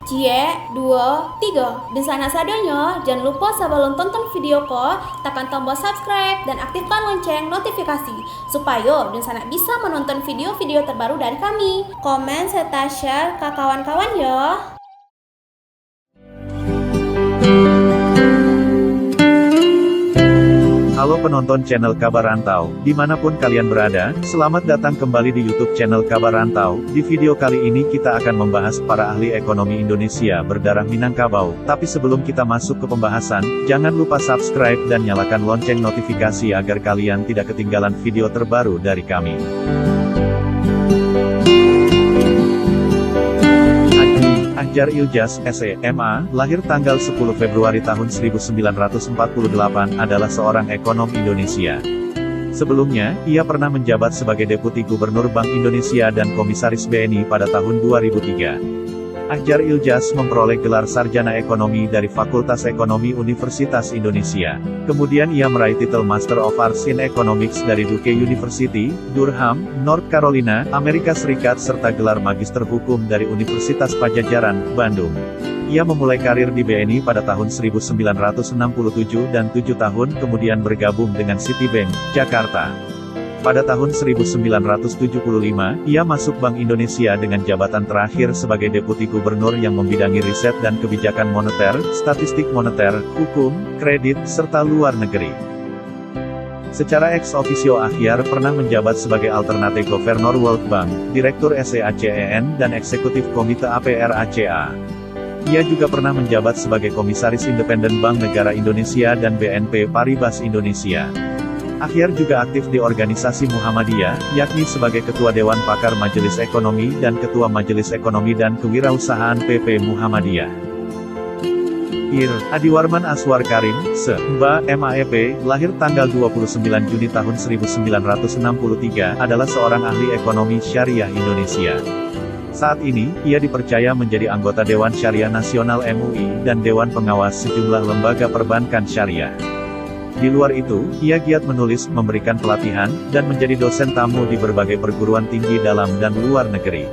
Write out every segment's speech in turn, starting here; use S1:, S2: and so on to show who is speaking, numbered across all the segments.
S1: Cie, 2, 3. Dan sana sadanya, jangan lupa sebelum tonton video ko, tekan tombol subscribe dan aktifkan lonceng notifikasi supaya dan sana bisa menonton video-video terbaru dari kami. Komen serta share ke kawan-kawan ya.
S2: Halo penonton channel Kabar Rantau, dimanapun kalian berada, selamat datang kembali di YouTube channel Kabar Rantau. Di video kali ini kita akan membahas para ahli ekonomi Indonesia berdarah Minangkabau. Tapi sebelum kita masuk ke pembahasan, jangan lupa subscribe dan nyalakan lonceng notifikasi agar kalian tidak ketinggalan video terbaru dari kami. Ahjar Iljas, S.E.M.A., lahir tanggal 10 Februari tahun 1948, adalah seorang ekonom Indonesia. Sebelumnya, ia pernah menjabat sebagai Deputi Gubernur Bank Indonesia dan Komisaris BNI pada tahun 2003. Ahjar Iljas memperoleh gelar sarjana ekonomi dari Fakultas Ekonomi Universitas Indonesia. Kemudian ia meraih titel Master of Arts in Economics dari Duke University, Durham, North Carolina, Amerika Serikat serta gelar Magister Hukum dari Universitas Padjadjaran, Bandung. Ia memulai karir di BNI pada tahun 1967 dan 7 tahun kemudian bergabung dengan Citibank, Jakarta. Pada tahun 1975, ia masuk Bank Indonesia dengan jabatan terakhir sebagai Deputi Gubernur yang membidangi riset dan kebijakan moneter, statistik moneter, hukum, kredit, serta luar negeri. Secara ex officio Ahjar pernah menjabat sebagai Alternate Governor World Bank, Direktur SEACEN dan Eksekutif Komite APR-ACA. Ia juga pernah menjabat sebagai Komisaris Independen Bank Negara Indonesia dan BNP Paribas Indonesia. Ahjar juga aktif di organisasi Muhammadiyah, yakni sebagai Ketua Dewan Pakar Majelis Ekonomi dan Ketua Majelis Ekonomi dan Kewirausahaan PP Muhammadiyah. Ir. Adiwarman Aswar Karim, S.Mba, MAEP, lahir tanggal 29 Juni tahun 1963, adalah seorang ahli ekonomi syariah Indonesia. Saat ini, ia dipercaya menjadi anggota Dewan Syariah Nasional MUI dan Dewan Pengawas sejumlah lembaga perbankan syariah. Di luar itu, ia giat menulis, memberikan pelatihan, dan menjadi dosen tamu di berbagai perguruan tinggi dalam dan luar negeri.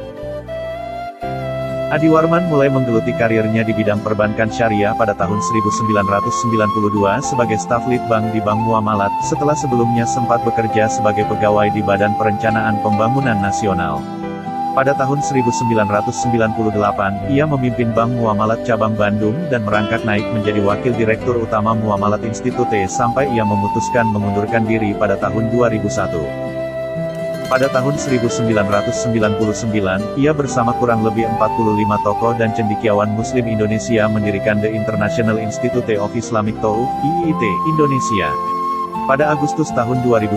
S2: Adiwarman mulai menggeluti karirnya di bidang perbankan syariah pada tahun 1992 sebagai staf Litbang di Bank Muamalat, setelah sebelumnya sempat bekerja sebagai pegawai di Badan Perencanaan Pembangunan Nasional. Pada tahun 1998, ia memimpin Bank Muamalat Cabang Bandung dan merangkak naik menjadi Wakil Direktur Utama Muamalat Institute sampai ia memutuskan mengundurkan diri pada tahun 2001. Pada tahun 1999, ia bersama kurang lebih 45 tokoh dan cendekiawan Muslim Indonesia mendirikan The International Institute of Islamic Thought, IIT, Indonesia. Pada Agustus tahun 2001,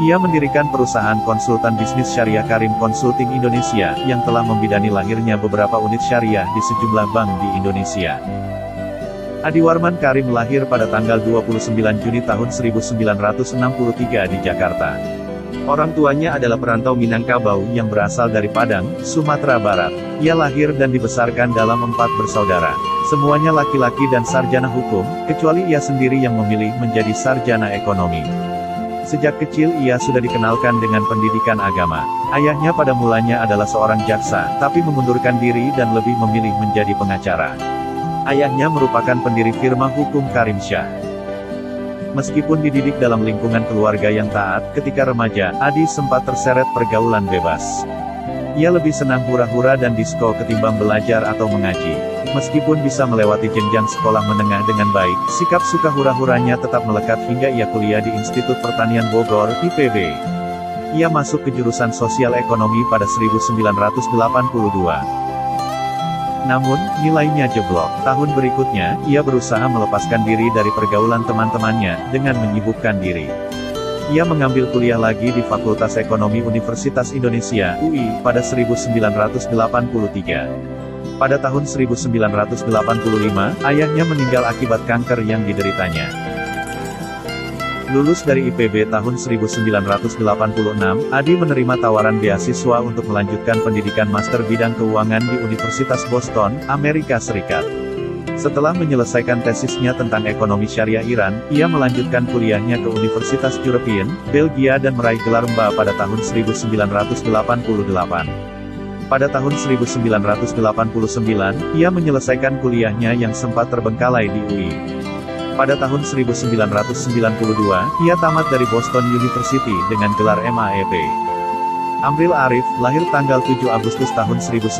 S2: ia mendirikan perusahaan konsultan bisnis syariah Karim Consulting Indonesia, yang telah membidani lahirnya beberapa unit syariah di sejumlah bank di Indonesia. Adiwarman Karim lahir pada tanggal 29 Juni tahun 1963 di Jakarta. Orang tuanya adalah perantau Minangkabau yang berasal dari Padang, Sumatera Barat. Ia lahir dan dibesarkan dalam 4 bersaudara. Semuanya laki-laki dan sarjana hukum, kecuali ia sendiri yang memilih menjadi sarjana ekonomi. Sejak kecil ia sudah dikenalkan dengan pendidikan agama. Ayahnya pada mulanya adalah seorang jaksa, tapi mengundurkan diri dan lebih memilih menjadi pengacara. Ayahnya merupakan pendiri firma hukum Karim Shah. Meskipun dididik dalam lingkungan keluarga yang taat, ketika remaja, Adi sempat terseret pergaulan bebas. Ia lebih senang hura-hura dan disko ketimbang belajar atau mengaji. Meskipun bisa melewati jenjang sekolah menengah dengan baik, sikap suka hura-huranya tetap melekat hingga ia kuliah di Institut Pertanian Bogor, IPB. Ia masuk ke jurusan Sosial Ekonomi pada 1982. Namun, nilainya jeblok. Tahun berikutnya, ia berusaha melepaskan diri dari pergaulan teman-temannya, dengan menyibukkan diri. Ia mengambil kuliah lagi di Fakultas Ekonomi Universitas Indonesia, UI, pada 1983. Pada tahun 1985, ayahnya meninggal akibat kanker yang dideritanya. Lulus dari IPB tahun 1986, Adi menerima tawaran beasiswa untuk melanjutkan pendidikan master bidang keuangan di Universitas Boston, Amerika Serikat. Setelah menyelesaikan tesisnya tentang ekonomi syariah Iran, ia melanjutkan kuliahnya ke Universitas European, Belgia dan meraih gelar MBA pada tahun 1988. Pada tahun 1989, ia menyelesaikan kuliahnya yang sempat terbengkalai di UI. Pada tahun 1992, ia tamat dari Boston University dengan gelar MAEP. Amril Arif, lahir tanggal 7 Agustus tahun 1952,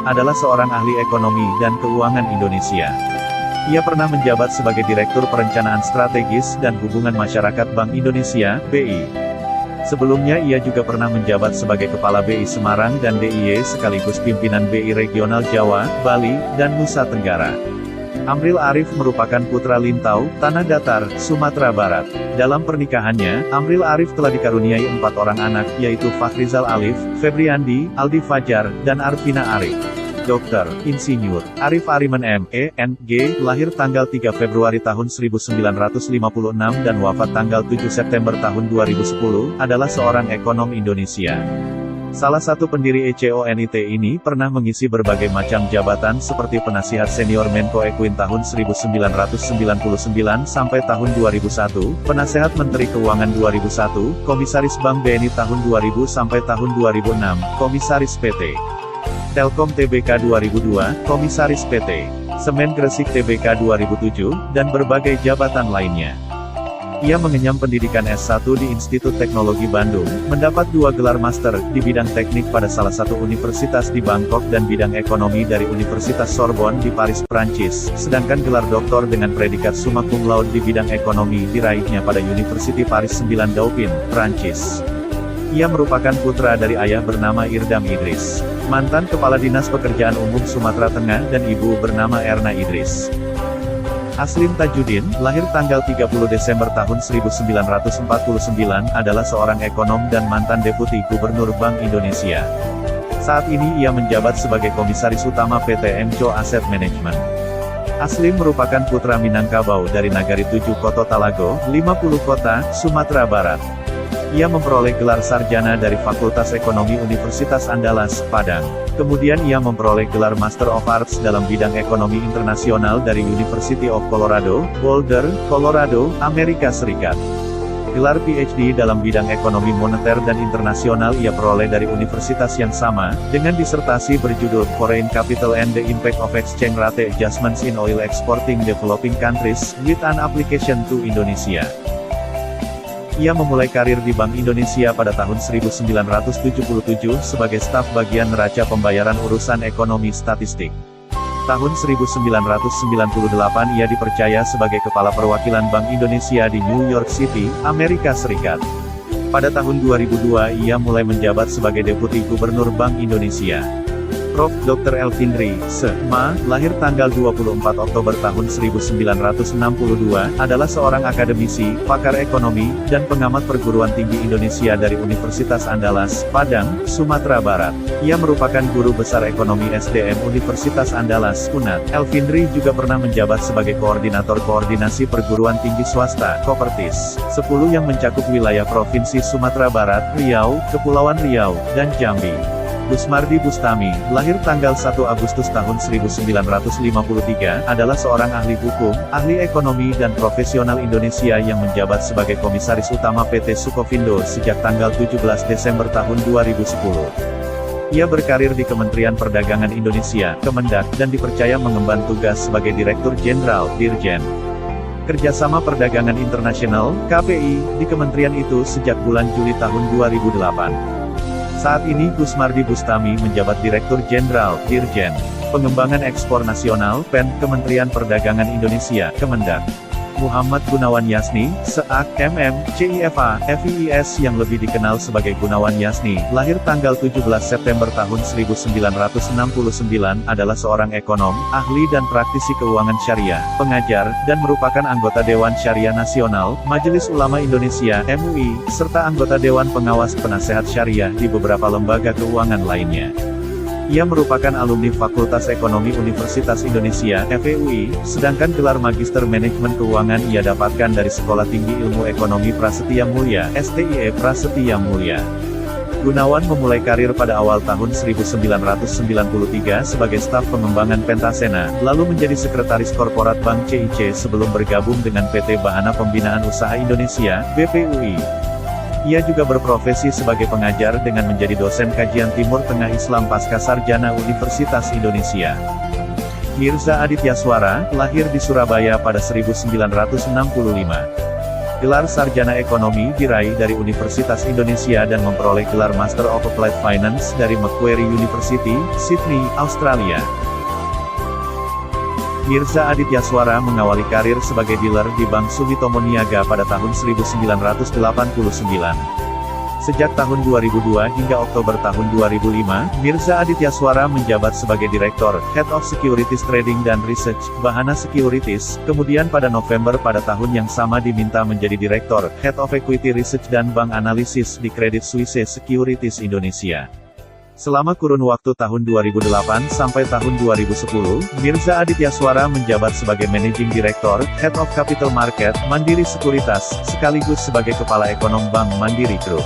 S2: adalah seorang ahli ekonomi dan keuangan Indonesia. Ia pernah menjabat sebagai Direktur Perencanaan Strategis dan Hubungan Masyarakat Bank Indonesia, BI. Sebelumnya ia juga pernah menjabat sebagai Kepala BI Semarang dan DIY sekaligus pimpinan BI Regional Jawa, Bali, dan Nusa Tenggara. Amril Arif merupakan putra Lintau, Tanah Datar, Sumatera Barat. Dalam pernikahannya, Amril Arif telah dikaruniai 4 orang anak, yaitu Fakhrizal Alif, Febriandi, Aldi Fajar, dan Arvina Arif. Dr. Insinyur Arif Ariman M.E.N.G., lahir tanggal 3 Februari tahun 1956 dan wafat tanggal 7 September tahun 2010, adalah seorang ekonom Indonesia. Salah satu pendiri ECONIT ini pernah mengisi berbagai macam jabatan seperti penasihat senior Menko Equin tahun 1999 sampai tahun 2001, penasehat Menteri Keuangan 2001, komisaris Bank BNI tahun 2000 sampai tahun 2006, komisaris PT Telkom Tbk 2002, komisaris PT Semen Gresik Tbk 2007, dan berbagai jabatan lainnya. Ia mengenyam pendidikan S1 di Institut Teknologi Bandung, mendapat 2 gelar master di bidang teknik pada salah satu universitas di Bangkok dan bidang ekonomi dari Universitas Sorbonne di Paris, Prancis, sedangkan gelar doktor dengan predikat summa cum laude di bidang ekonomi diraihnya pada University Paris 9 Dauphine, Prancis. Ia merupakan putra dari ayah bernama Irdam Idris, mantan Kepala Dinas Pekerjaan Umum Sumatera Tengah, dan ibu bernama Erna Idris. Aslim Tajudin, lahir tanggal 30 Desember tahun 1949, adalah seorang ekonom dan mantan Deputi Gubernur Bank Indonesia. Saat ini ia menjabat sebagai Komisaris Utama PT Emco Asset Management. Aslim merupakan putra Minangkabau dari Nagari 7 Koto Talago, 50 Kota, Sumatera Barat. Ia memperoleh gelar sarjana dari Fakultas Ekonomi Universitas Andalas, Padang. Kemudian ia memperoleh gelar Master of Arts dalam bidang ekonomi internasional dari University of Colorado, Boulder, Colorado, Amerika Serikat. Gelar PhD dalam bidang ekonomi moneter dan internasional ia peroleh dari universitas yang sama, dengan disertasi berjudul Foreign Capital and the Impact of Exchange Rate Adjustments in Oil Exporting Developing Countries, with an Application to Indonesia. Ia memulai karir di Bank Indonesia pada tahun 1977 sebagai staf bagian neraca pembayaran urusan ekonomi statistik. Tahun 1998 ia dipercaya sebagai Kepala Perwakilan Bank Indonesia di New York City, Amerika Serikat. Pada tahun 2002 ia mulai menjabat sebagai Deputi Gubernur Bank Indonesia. Prof. Dr. Elvindri, S.Ma., lahir tanggal 24 Oktober tahun 1962, adalah seorang akademisi, pakar ekonomi, dan pengamat perguruan tinggi Indonesia dari Universitas Andalas, Padang, Sumatera Barat. Ia merupakan guru besar ekonomi SDM Universitas Andalas, UNAD. Elvindri juga pernah menjabat sebagai Koordinator Koordinasi Perguruan Tinggi Swasta, Kopertis, 10 yang mencakup wilayah Provinsi Sumatera Barat, Riau, Kepulauan Riau, dan Jambi. Gusmardi Bustami, lahir tanggal 1 Agustus tahun 1953, adalah seorang ahli hukum, ahli ekonomi dan profesional Indonesia yang menjabat sebagai Komisaris Utama PT Sukovindo sejak tanggal 17 Desember tahun 2010. Ia berkarir di Kementerian Perdagangan Indonesia, Kemendak, dan dipercaya mengemban tugas sebagai Direktur Jenderal, Dirjen Kerjasama Perdagangan Internasional, KPI, di kementerian itu sejak bulan Juli tahun 2008. Saat ini Gusmardi Bustami menjabat Direktur Jenderal, Dirjen Pengembangan Ekspor Nasional, PEN, Kementerian Perdagangan Indonesia, Kemendak. Muhammad Gunawan Yasni, Se.Ak, MM, CIFA, FIIS yang lebih dikenal sebagai Gunawan Yasni, lahir tanggal 17 September tahun 1969, adalah seorang ekonom, ahli dan praktisi keuangan syariah, pengajar, dan merupakan anggota Dewan Syariah Nasional, Majelis Ulama Indonesia, MUI, serta anggota Dewan Pengawas Penasehat Syariah di beberapa lembaga keuangan lainnya. Ia merupakan alumni Fakultas Ekonomi Universitas Indonesia, FEUI, sedangkan gelar Magister Manajemen Keuangan ia dapatkan dari Sekolah Tinggi Ilmu Ekonomi Prasetya Mulia, STIE Prasetya Mulia. Gunawan memulai karir pada awal tahun 1993 sebagai staf pengembangan Pentasena, lalu menjadi Sekretaris Korporat Bank CIC sebelum bergabung dengan PT Bahana Pembinaan Usaha Indonesia, BPUI. Ia juga berprofesi sebagai pengajar dengan menjadi dosen kajian Timur Tengah Islam pasca sarjana Universitas Indonesia. Mirza Aditya-Swara, lahir di Surabaya pada 1965. Gelar sarjana ekonomi diraih dari Universitas Indonesia dan memperoleh gelar Master of Applied Finance dari Macquarie University, Sydney, Australia. Mirza Aditya-Swara mengawali karir sebagai dealer di Bank Sumitomo Niaga pada tahun 1989. Sejak tahun 2002 hingga Oktober tahun 2005, Mirza Aditya-Swara menjabat sebagai Direktur, Head of Securities Trading dan Research, Bahana Securities, kemudian pada November pada tahun yang sama diminta menjadi Direktur, Head of Equity Research dan Bank Analisis di Credit Suisse Securities Indonesia. Selama kurun waktu tahun 2008 sampai tahun 2010, Mirza Aditya-Swara menjabat sebagai Managing Director, Head of Capital Market, Mandiri Sekuritas, sekaligus sebagai Kepala Ekonom Bank Mandiri Group.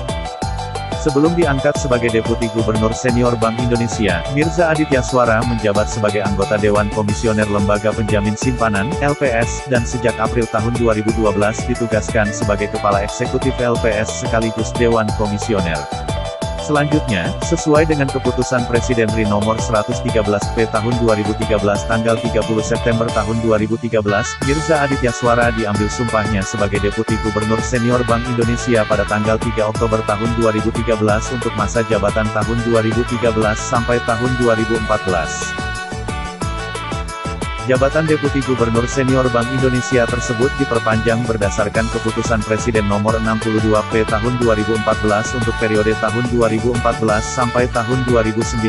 S2: Sebelum diangkat sebagai Deputi Gubernur Senior Bank Indonesia, Mirza Aditya-Swara menjabat sebagai anggota Dewan Komisioner Lembaga Penjamin Simpanan, LPS, dan sejak April tahun 2012 ditugaskan sebagai Kepala Eksekutif LPS sekaligus Dewan Komisioner. Selanjutnya, sesuai dengan keputusan Presiden RI nomor 113/P tahun 2013 tanggal 30 September tahun 2013, Mirza Aditya-Swara diambil sumpahnya sebagai Deputi Gubernur Senior Bank Indonesia pada tanggal 3 Oktober tahun 2013 untuk masa jabatan tahun 2013 sampai tahun 2014. Jabatan Deputi Gubernur Senior Bank Indonesia tersebut diperpanjang berdasarkan keputusan Presiden nomor 62/P tahun 2014 untuk periode tahun 2014 sampai tahun 2019.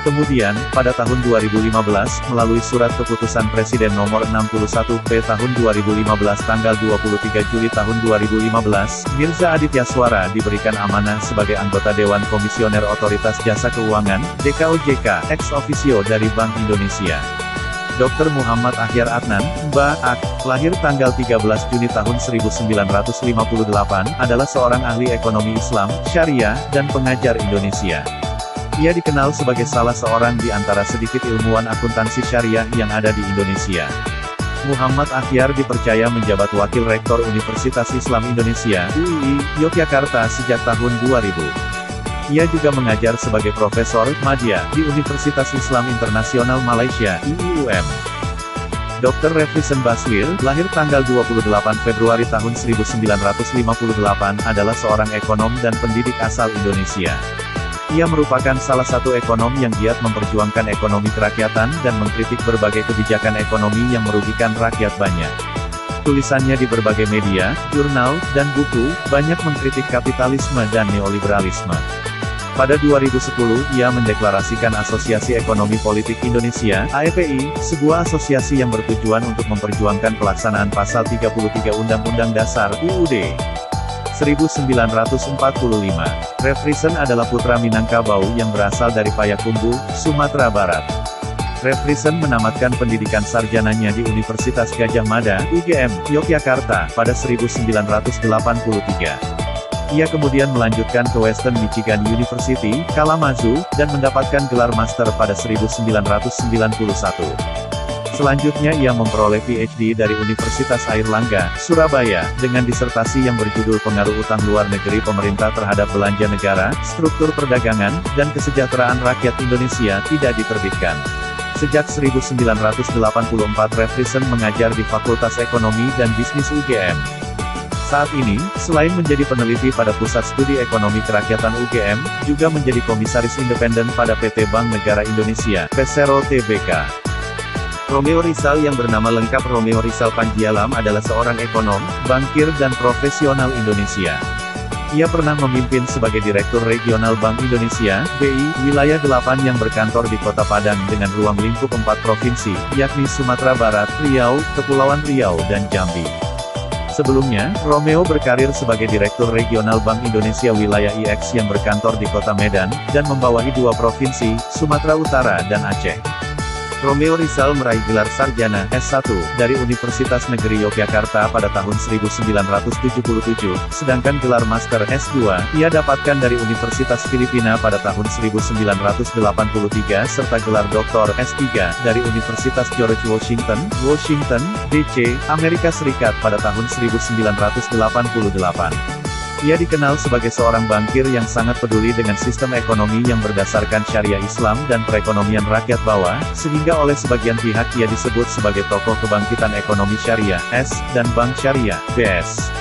S2: Kemudian, pada tahun 2015, melalui surat keputusan Presiden nomor 61/P tahun 2015 tanggal 23 Juli tahun 2015, Mirza Aditya-Swara diberikan amanah sebagai anggota Dewan Komisioner Otoritas Jasa Keuangan, DKOJK, ex officio dari Bank Indonesia. Dr. Muhammad Akhyar Adnan, Mbah Ak, lahir tanggal 13 Juni tahun 1958, adalah seorang ahli ekonomi Islam, syariah, dan pengajar Indonesia. Ia dikenal sebagai salah seorang di antara sedikit ilmuwan akuntansi syariah yang ada di Indonesia. Muhammad Akhyar dipercaya menjabat Wakil Rektor Universitas Islam Indonesia, UII, Yogyakarta sejak tahun 2000. Ia juga mengajar sebagai Profesor Madya di Universitas Islam Internasional Malaysia, IIUM. Dr. Refrison Baswir, lahir tanggal 28 Februari tahun 1958, adalah seorang ekonom dan pendidik asal Indonesia. Ia merupakan salah satu ekonom yang giat memperjuangkan ekonomi kerakyatan dan mengkritik berbagai kebijakan ekonomi yang merugikan rakyat banyak. Tulisannya di berbagai media, jurnal, dan buku, banyak mengkritik kapitalisme dan neoliberalisme. Pada 2010, ia mendeklarasikan Asosiasi Ekonomi Politik Indonesia, AEPI, sebuah asosiasi yang bertujuan untuk memperjuangkan pelaksanaan Pasal 33 Undang-Undang Dasar, UUD 1945. Refrison adalah putra Minangkabau yang berasal dari Payakumbuh, Sumatera Barat. Refrison menamatkan pendidikan sarjananya di Universitas Gadjah Mada, UGM, Yogyakarta, pada 1983. Ia kemudian melanjutkan ke Western Michigan University, Kalamazoo, dan mendapatkan gelar master pada 1991. Selanjutnya ia memperoleh PhD dari Universitas Airlangga, Surabaya, dengan disertasi yang berjudul Pengaruh Utang Luar Negeri Pemerintah Terhadap Belanja Negara, Struktur Perdagangan, dan Kesejahteraan Rakyat Indonesia tidak diterbitkan. Sejak 1984 Refrison mengajar di Fakultas Ekonomi dan Bisnis UGM. Saat ini, selain menjadi peneliti pada Pusat Studi Ekonomi Kerakyatan UGM, juga menjadi komisaris independen pada PT Bank Negara Indonesia, Persero Tbk. Romeo Rizal yang bernama lengkap Romeo Rizal Panjialam adalah seorang ekonom, bankir dan profesional Indonesia. Ia pernah memimpin sebagai Direktur Regional Bank Indonesia, BI, wilayah 8 yang berkantor di Kota Padang dengan ruang lingkup 4 provinsi, yakni Sumatera Barat, Riau, Kepulauan Riau dan Jambi. Sebelumnya, Romeo berkarir sebagai Direktur Regional Bank Indonesia Wilayah IX yang berkantor di Kota Medan, dan membawahi 2 provinsi, Sumatera Utara dan Aceh. Romeo Rizal meraih gelar sarjana S1 dari Universitas Negeri Yogyakarta pada tahun 1977, sedangkan gelar master S2 ia dapatkan dari Universitas Filipina pada tahun 1983 serta gelar doktor S3 dari Universitas George Washington, DC, Amerika Serikat pada tahun 1988. Ia dikenal sebagai seorang bankir yang sangat peduli dengan sistem ekonomi yang berdasarkan syariah Islam dan perekonomian rakyat bawah, sehingga oleh sebagian pihak ia disebut sebagai tokoh kebangkitan ekonomi syariah, S, dan Bank Syariah, BS.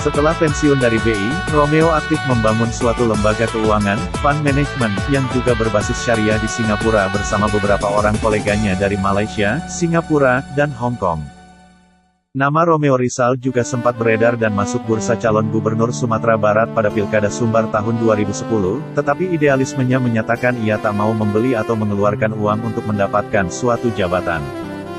S2: Setelah pensiun dari BI, Romeo aktif membangun suatu lembaga keuangan, fund management, yang juga berbasis syariah di Singapura bersama beberapa orang koleganya dari Malaysia, Singapura, dan Hong Kong. Nama Romeo Rizal juga sempat beredar dan masuk bursa calon gubernur Sumatera Barat pada Pilkada Sumbar tahun 2010, tetapi idealismenya menyatakan ia tak mau membeli atau mengeluarkan uang untuk mendapatkan suatu jabatan.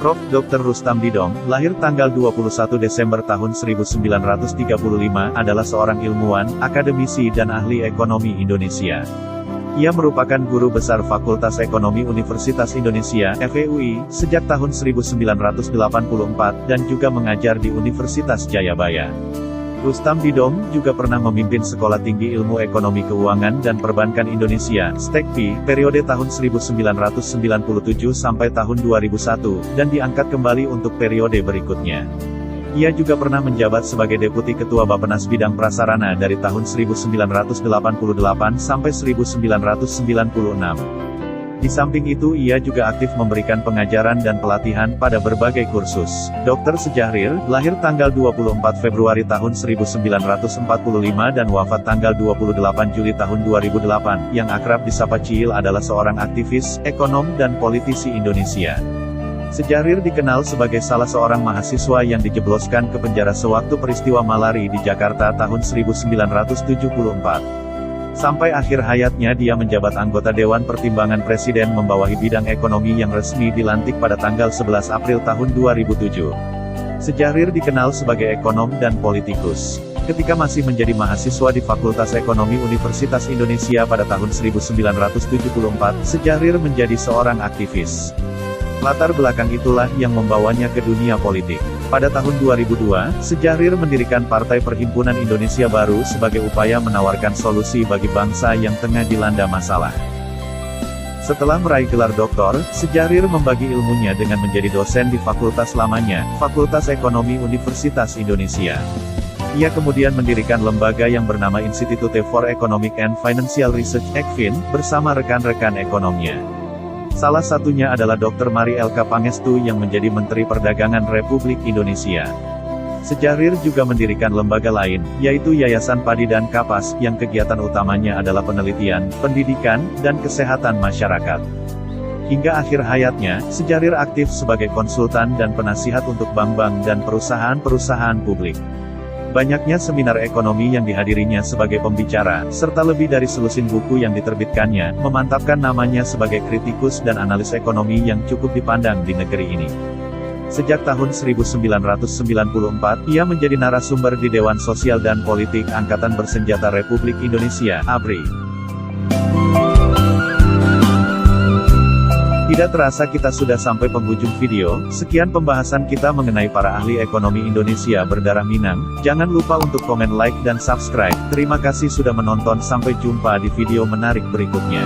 S2: Prof. Dr. Rustam Didong, lahir tanggal 21 Desember tahun 1935, adalah seorang ilmuwan, akademisi dan ahli ekonomi Indonesia. Ia merupakan guru besar Fakultas Ekonomi Universitas Indonesia (FEUI) sejak tahun 1984 dan juga mengajar di Universitas Jayabaya. Rustam Didong juga pernah memimpin Sekolah Tinggi Ilmu Ekonomi Keuangan dan Perbankan Indonesia (STEKPI) periode tahun 1997 sampai tahun 2001 dan diangkat kembali untuk periode berikutnya. Ia juga pernah menjabat sebagai Deputi Ketua Bappenas Bidang Prasarana dari tahun 1988 sampai 1996. Di samping itu ia juga aktif memberikan pengajaran dan pelatihan pada berbagai kursus. Dr. Sejahrir, lahir tanggal 24 Februari tahun 1945 dan wafat tanggal 28 Juli tahun 2008, yang akrab disapa Ciil adalah seorang aktivis, ekonom dan politisi Indonesia. Sejahrir dikenal sebagai salah seorang mahasiswa yang dijebloskan ke penjara sewaktu peristiwa Malari di Jakarta tahun 1974. Sampai akhir hayatnya dia menjabat anggota Dewan Pertimbangan Presiden membawahi bidang ekonomi yang resmi dilantik pada tanggal 11 April tahun 2007. Sejahrir dikenal sebagai ekonom dan politikus. Ketika masih menjadi mahasiswa di Fakultas Ekonomi Universitas Indonesia pada tahun 1974, Sejahrir menjadi seorang aktivis. Latar belakang itulah yang membawanya ke dunia politik. Pada tahun 2002, Sejahrir mendirikan Partai Perhimpunan Indonesia Baru sebagai upaya menawarkan solusi bagi bangsa yang tengah dilanda masalah. Setelah meraih gelar doktor, Sejahrir membagi ilmunya dengan menjadi dosen di fakultas lamanya, Fakultas Ekonomi Universitas Indonesia. Ia kemudian mendirikan lembaga yang bernama Institute for Economic and Financial Research (ECFIN) bersama rekan-rekan ekonomnya. Salah satunya adalah Dr. Mari Elka Pangestu yang menjadi Menteri Perdagangan Republik Indonesia. Sejahrir juga mendirikan lembaga lain, yaitu Yayasan Padi dan Kapas, yang kegiatan utamanya adalah penelitian, pendidikan, dan kesehatan masyarakat. Hingga akhir hayatnya, Sejahrir aktif sebagai konsultan dan penasihat untuk bank-bank dan perusahaan-perusahaan publik. Banyaknya seminar ekonomi yang dihadirinya sebagai pembicara, serta lebih dari selusin buku yang diterbitkannya, memantapkan namanya sebagai kritikus dan analis ekonomi yang cukup dipandang di negeri ini. Sejak tahun 1994, ia menjadi narasumber di Dewan Sosial dan Politik Angkatan Bersenjata Republik Indonesia (ABRI). Tidak terasa kita sudah sampai penghujung video. Sekian pembahasan kita mengenai para ahli ekonomi Indonesia berdarah Minang. Jangan lupa untuk komen, like, dan subscribe. Terima kasih sudah menonton, sampai jumpa di video menarik berikutnya.